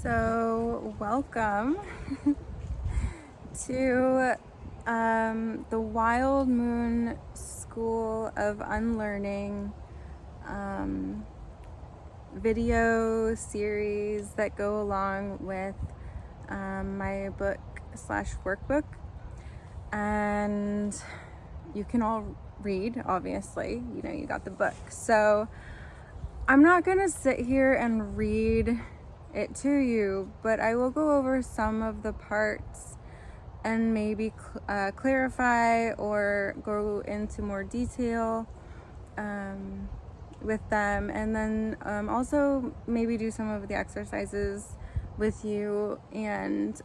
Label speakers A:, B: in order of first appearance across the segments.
A: So, welcome to the Wild Moon School of Unlearning video series that go along with my book / workbook. And you can all read, obviously, you got the book. So, I'm not going to sit here and read it to you, but I will go over some of the parts and maybe clarify or go into more detail with them, and then also maybe do some of the exercises with you and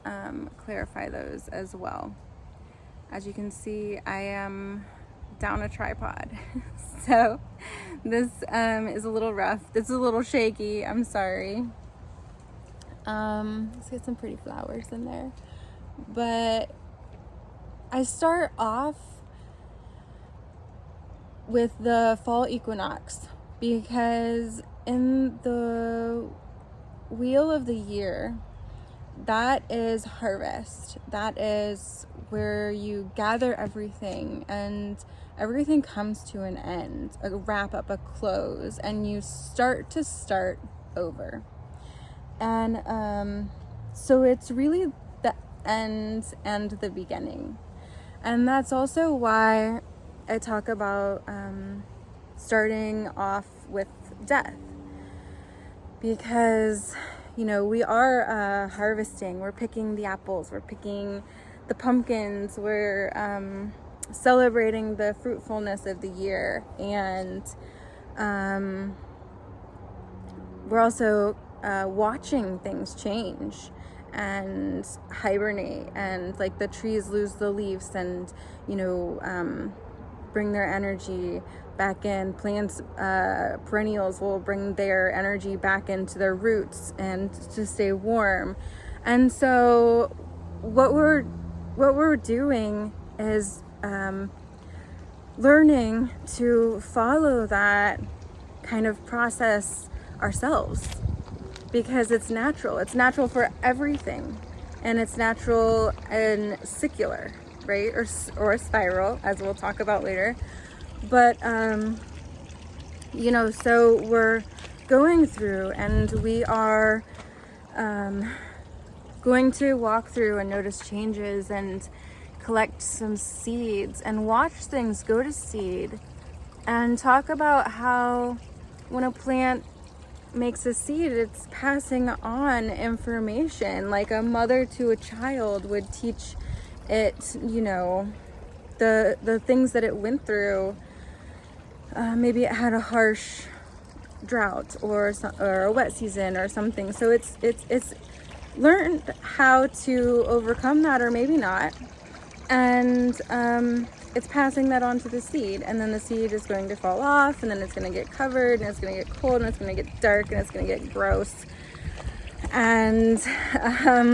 A: clarify those as well. As you can see, I am down a tripod. So this is a little rough. It's a little shaky. I'm sorry. Let's get some pretty flowers in there. But I start off with the fall equinox because in the wheel of the year, that is harvest. That is where you gather everything and everything comes to an end, a wrap up, a close, and you start over. And so it's really the end and the beginning. And that's also why I talk about starting off with death. Because, we are harvesting. We're picking the apples. We're picking the pumpkins. We're celebrating the fruitfulness of the year. And we're also watching things change and hibernate, and like the trees lose the leaves and bring their energy back in. Plants, perennials will bring their energy back into their roots and to stay warm. And so what we're doing is learning to follow that kind of process ourselves, because it's natural. It's natural for everything, and it's natural and secular, right? Or a spiral, as we'll talk about later. But so we're going through, and we are going to walk through and notice changes and collect some seeds and watch things go to seed, and talk about how when a plant makes a seed, it's passing on information like a mother to a child would teach it, the things that it went through. Maybe it had a harsh drought or a wet season or something. So it's learned how to overcome that, or maybe not. And it's passing that on to the seed, and then the seed is going to fall off, and then it's going to get covered, and it's going to get cold, and it's going to get dark, and it's going to get gross. And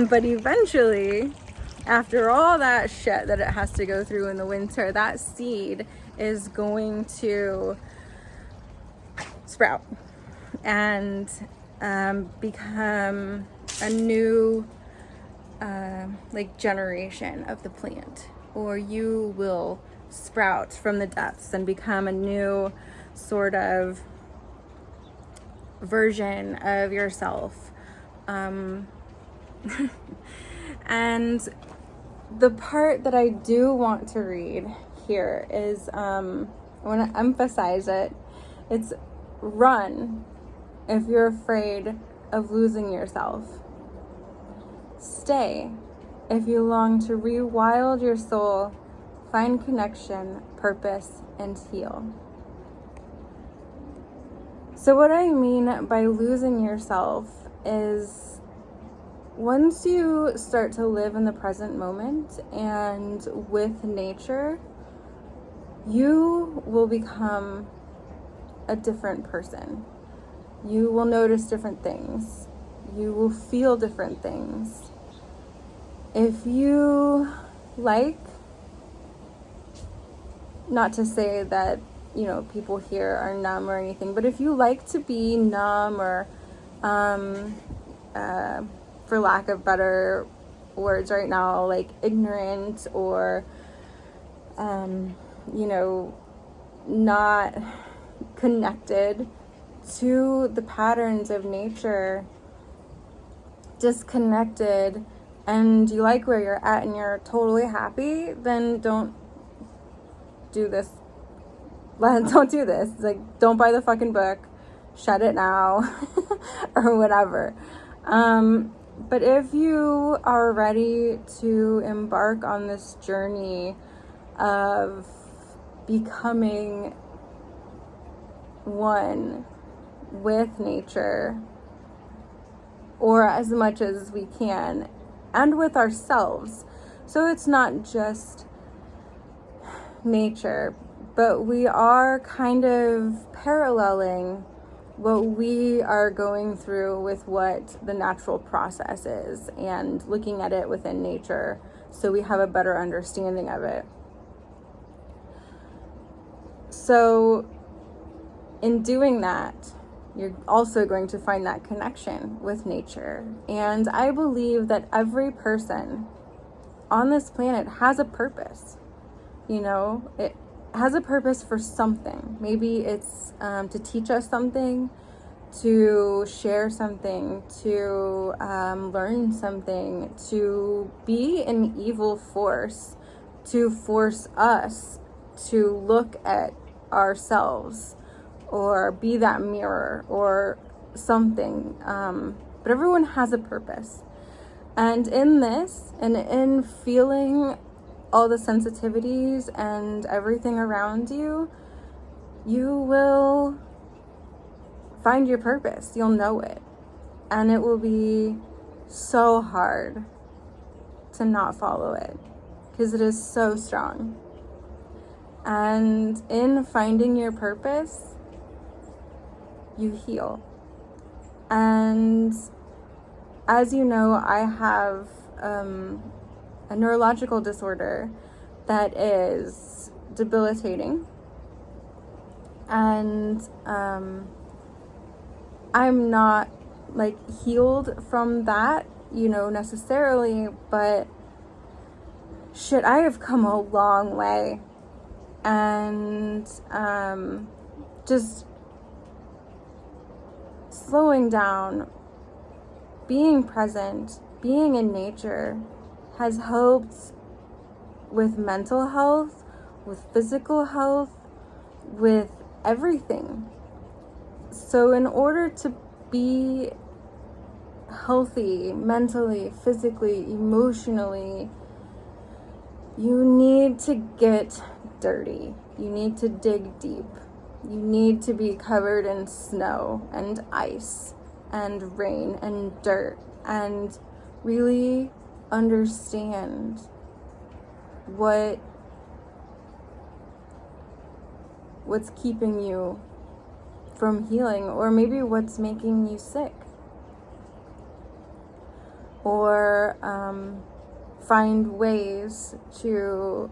A: but eventually, after all that shit that it has to go through in the winter, that seed is going to sprout and become a new generation of the plant. Or you will sprout from the depths and become a new sort of version of yourself. And the part that I do want to read here is, I want to emphasize it. It's run if you're afraid of losing yourself. Stay if you long to rewild your soul, find connection, purpose, and heal. So what I mean by losing yourself is once you start to live in the present moment and with nature, you will become a different person. You will notice different things. You will feel different things. If you like, not to say that, people here are numb or anything, but if you like to be numb or for lack of better words right now, like ignorant or, not connected to the patterns of nature, disconnected, and you like where you're at and you're totally happy, then don't do this. Don't do this. Like, don't buy the fucking book. Shut it now. Or whatever. But if you are ready to embark on this journey of becoming one with nature, or as much as we can, and with ourselves. So it's not just nature, but we are kind of paralleling what we are going through with what the natural process is, and looking at it within nature so we have a better understanding of it. So in doing that, you're also going to find that connection with nature. And I believe that every person on this planet has a purpose. It has a purpose for something. Maybe it's to teach us something, to share something, to learn something, to be an evil force, to force us to look at ourselves, or be that mirror, or something. But everyone has a purpose. And in this, and in feeling all the sensitivities and everything around you, you will find your purpose. You'll know it. And it will be so hard to not follow it, because it is so strong. And in finding your purpose, you heal. And as you know, I have a neurological disorder that is debilitating, and I'm not like healed from that, necessarily, but shit, I have come a long way. And just slowing down, being present, being in nature has helped with mental health, with physical health, with everything. So in order to be healthy mentally, physically, emotionally, you need to get dirty. You need to dig deep. You need to be covered in snow and ice and rain and dirt, and really understand what's keeping you from healing, or maybe what's making you sick, or find ways to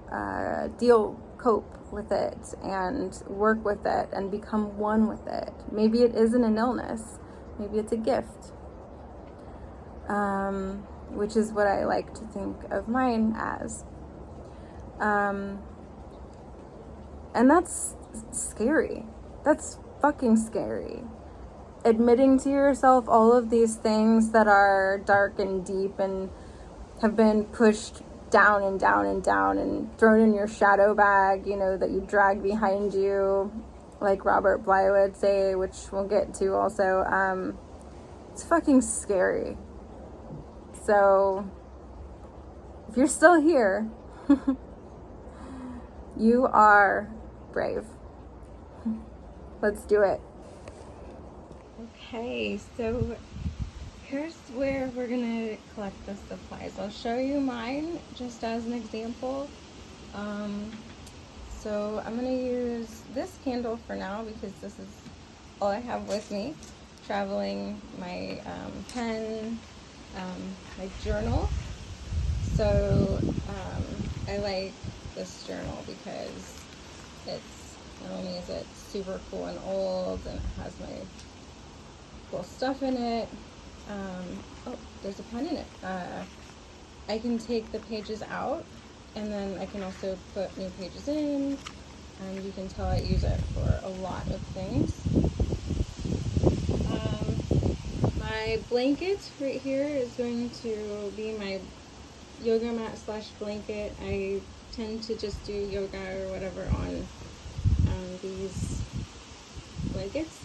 A: cope with it and work with it and become one with it. Maybe it isn't an illness, maybe it's a gift, which is what I like to think of mine as. And that's scary. That's fucking scary. Admitting to yourself all of these things that are dark and deep and have been pushed down and down and down and thrown in your shadow bag, that you drag behind you, like Robert Bly would say, which we'll get to also. It's fucking scary. So if you're still here, you are brave. Let's do it. Okay, so here's where we're gonna collect the supplies. I'll show you mine just as an example. So I'm gonna use this candle for now because this is all I have with me. Traveling, my pen, my journal. So I like this journal because it's, not only is it super cool and old and it has my cool stuff in it, Oh, there's a pen in it. I can take the pages out, and then I can also put new pages in, and you can tell I use it for a lot of things. My blanket right here is going to be my yoga mat / blanket. I tend to just do yoga or whatever on these blankets.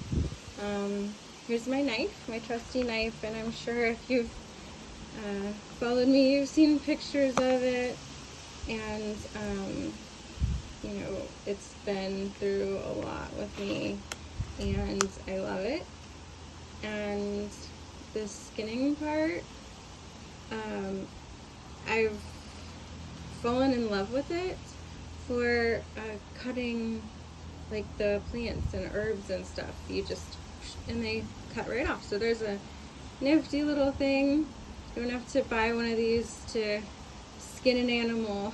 A: Here's my knife, my trusty knife, and I'm sure if you've followed me, you've seen pictures of it, and you know, it's been through a lot with me, and I love it. And the skinning part, I've fallen in love with it for cutting like the plants and herbs and stuff. And they cut right off. So there's a nifty little thing. You don't have to buy one of these to skin an animal,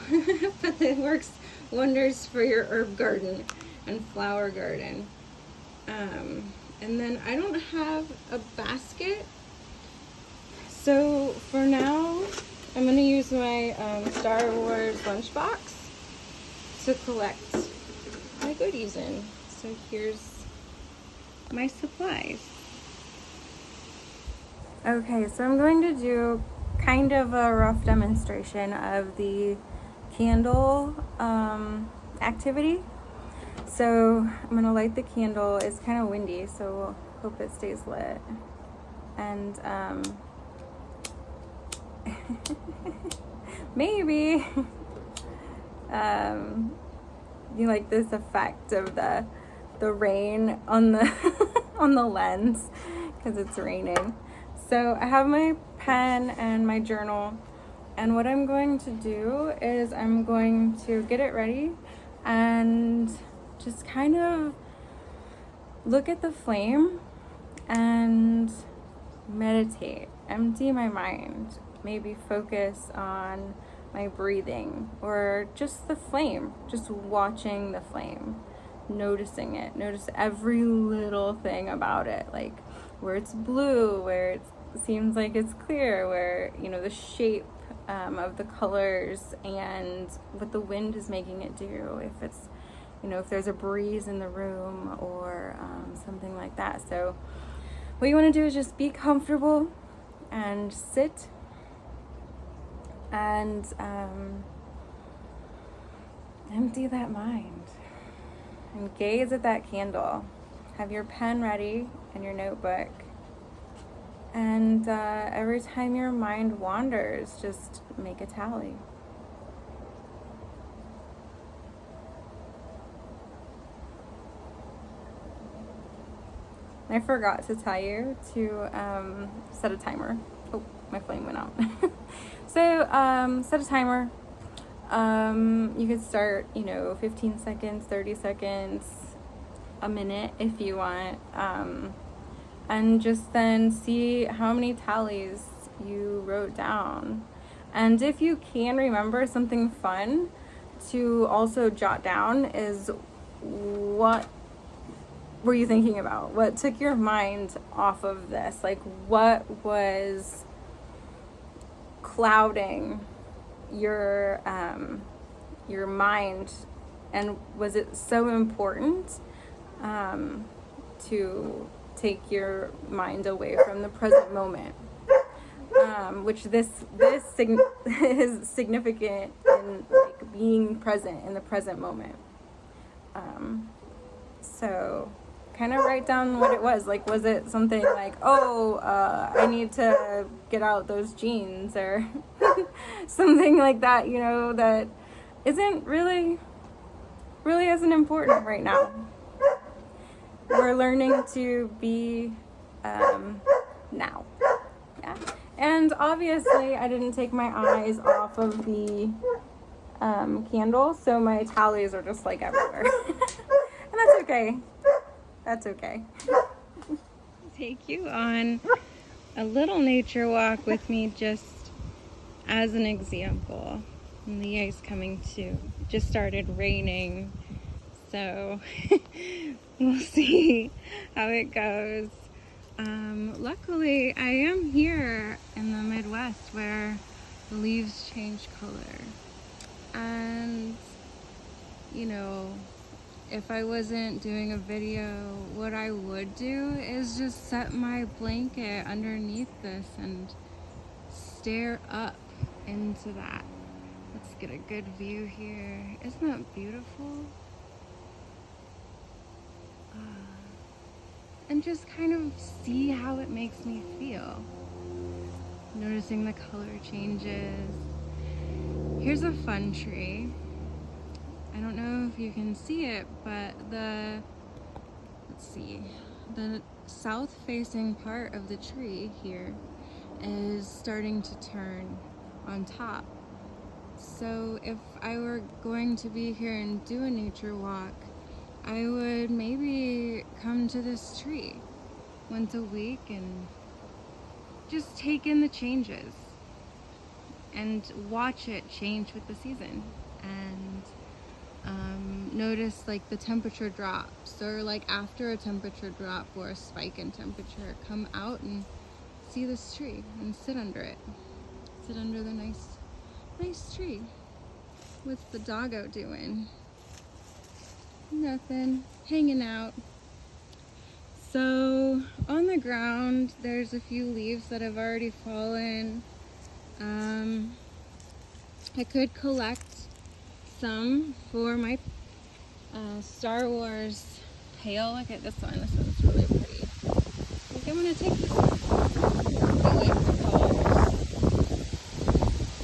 A: but it works wonders for your herb garden and flower garden. And then I don't have a basket, so for now I'm going to use my Star Wars lunchbox to collect my goodies in. So here's my supplies. Okay, so I'm going to do kind of a rough demonstration of the candle activity. So I'm gonna light the candle. It's kind of windy, so hope it stays lit. And maybe you like this effect of the rain on the on the lens because it's raining. So I have my pen and my journal, and what I'm going to do is I'm going to get it ready and just kind of look at the flame and meditate, empty my mind, maybe focus on my breathing or just the flame, just watching the flame, noticing it, notice every little thing about it, like where it's blue, where it seems like it's clear, where, you know, the shape of the colors and what the wind is making it do, if it's, you know, if there's a breeze in the room or something like that. So what you want to do is just be comfortable and sit and empty that mind and gaze at that candle. Have your pen ready and your notebook, and every time your mind wanders, just make a tally. I forgot to tell you to set a timer. Oh, my flame went out. So set a timer. You could start, 15 seconds, 30 seconds, a minute if you want. And just then see how many tallies you wrote down. And if you can remember, something fun to also jot down is, what were you thinking about? What took your mind off of this? Like, what was clouding your mind, and was it so important to take your mind away from the present moment? Which this is significant in like being present in the present moment. So kind of write down what it was. Like, was it something like, I need to get out those jeans, or something like that, that isn't really isn't important right now. We're learning to be now. Yeah. And obviously I didn't take my eyes off of the candle, so my tallies are just like everywhere. And that's okay. That's okay. Take you on a little nature walk with me, just as an example. And the ice coming too. Just started raining, so we'll see how it goes. Luckily, I am here in the Midwest where the leaves change color. And, you know, if I wasn't doing a video, what I would do is just set my blanket underneath this and stare up into that. Let's get a good view here. Isn't that beautiful? And just kind of see how it makes me feel. Noticing the color changes. Here's a fun tree. I don't know if you can see it, but the south facing part of the tree here is starting to turn on top. So if I were going to be here and do a nature walk, I would maybe come to this tree once a week and just take in the changes and watch it change with the season, and notice like the temperature drops, or like after a temperature drop or a spike in temperature, come out and see this tree and sit under it. Sit under the nice tree. What's the dog out doing? Nothing, hanging out. So on the ground there's a few leaves that have already fallen. I could collect some for my Star Wars pail. Look at this one. This one's really pretty. I think I'm gonna take this one. I like the colors.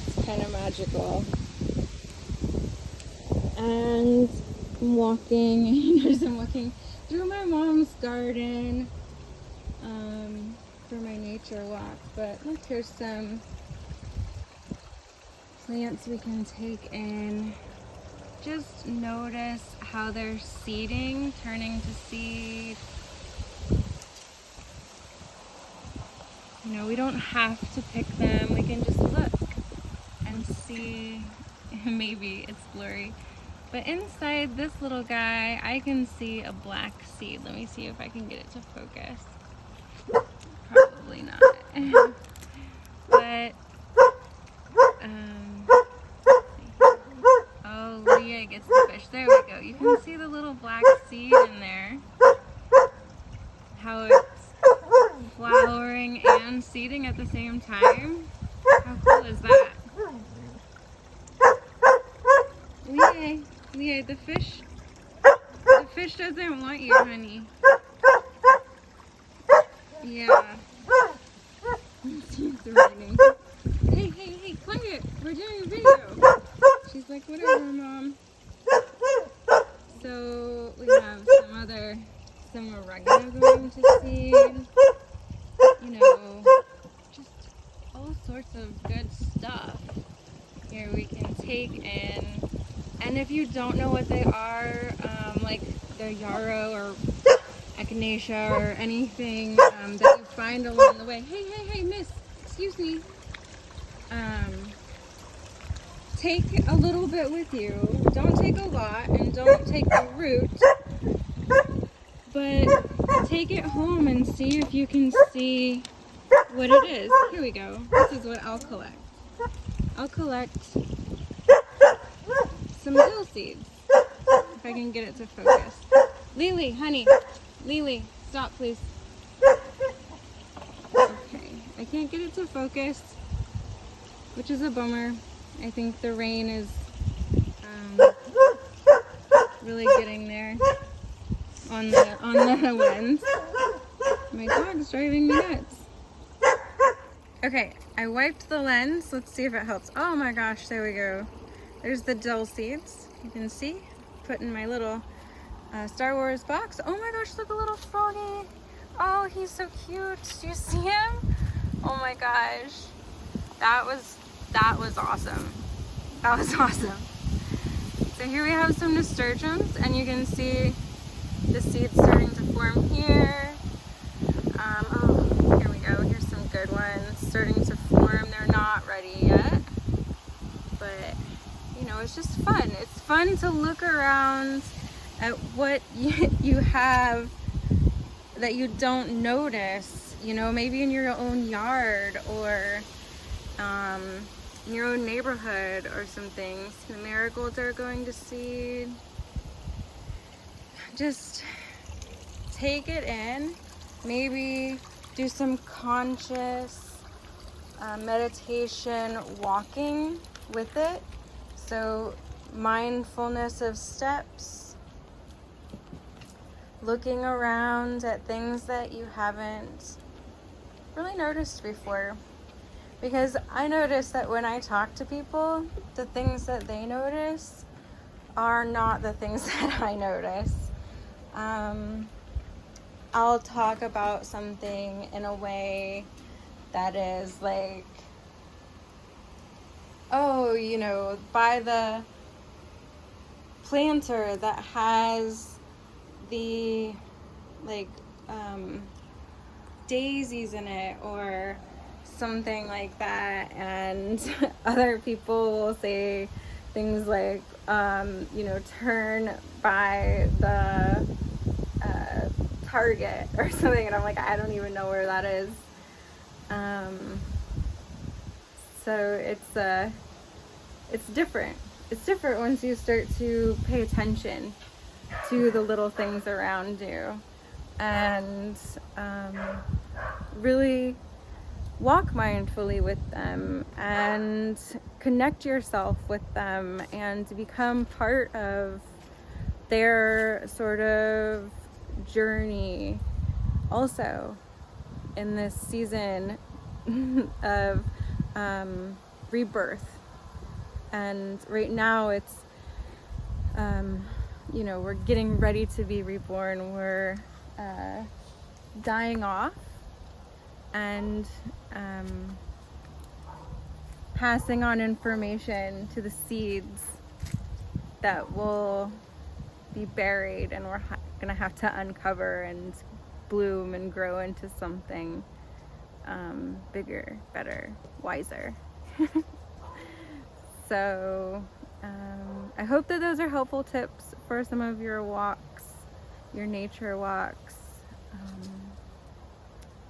A: It's kind of magical. And I'm walking through my mom's garden for my nature walk. But look, here's some plants we can take in. Just notice how they're seeding, turning to seed. You know, we don't have to pick them. We can just look and see. Maybe it's blurry. But inside this little guy, I can see a black seed. Let me see if I can get it to focus. Probably not. But, oh, Leah gets the fish. There we go. You can see the little black seed in there. How it's flowering and seeding at the same time. How cool is that? Leah, the fish doesn't want you, honey. Yeah. She's running. Hey, quiet. We're doing a video. She's like, whatever, Mom. So we have some oregano going to seed. You know, just all sorts of good stuff here we can take in. And if you don't know what they are, like the yarrow or echinacea or anything that you find along the way, hey, miss, excuse me, take a little bit with you. Don't take a lot, and don't take the root, but take it home and see if you can see what it is. Here we go. This is what I'll collect. I'll collect some dill seeds, if I can get it to focus. Lily, honey, Lily, stop please. Okay, I can't get it to focus, which is a bummer. I think the rain is really getting there on the lens. My dog's driving me nuts. Okay, I wiped the lens. Let's see if it helps. Oh my gosh, there we go. There's the dill seeds. You can see, put in my little Star Wars box. Oh my gosh, look, a little froggy. Oh, he's so cute. Do you see him? Oh my gosh. That was awesome. That was awesome. So here we have some nasturtiums, and you can see the seeds starting to form here. Oh, here we go. Here's some good ones starting to form. They're not ready yet, but you know, it's just fun. It's fun to look around at what you have that you don't notice, you know, maybe in your own yard or in your own neighborhood or something. The marigolds are going to seed. Just take it in. Maybe do some conscious meditation walking with it. So mindfulness of steps, looking around at things that you haven't really noticed before. Because I notice that when I talk to people, the things that they notice are not the things that I notice. I'll talk about something in a way that is like, oh, you know, by the planter that has the like daisies in it or something like that, and other people will say things like you know, turn by the Target or something, and I'm like, I don't even know where that is. So it's different. It's different once you start to pay attention to the little things around you and really walk mindfully with them and connect yourself with them and become part of their sort of journey also in this season of rebirth. And right now it's you know, we're getting ready to be reborn. We're dying off and passing on information to the seeds that will be buried, and we're gonna have to uncover and bloom and grow into something bigger, better, wiser. So I hope that those are helpful tips for some of your walks, your nature walks.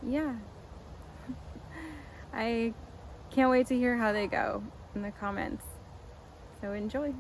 A: Yeah. I can't wait to hear how they go in the comments. So enjoy.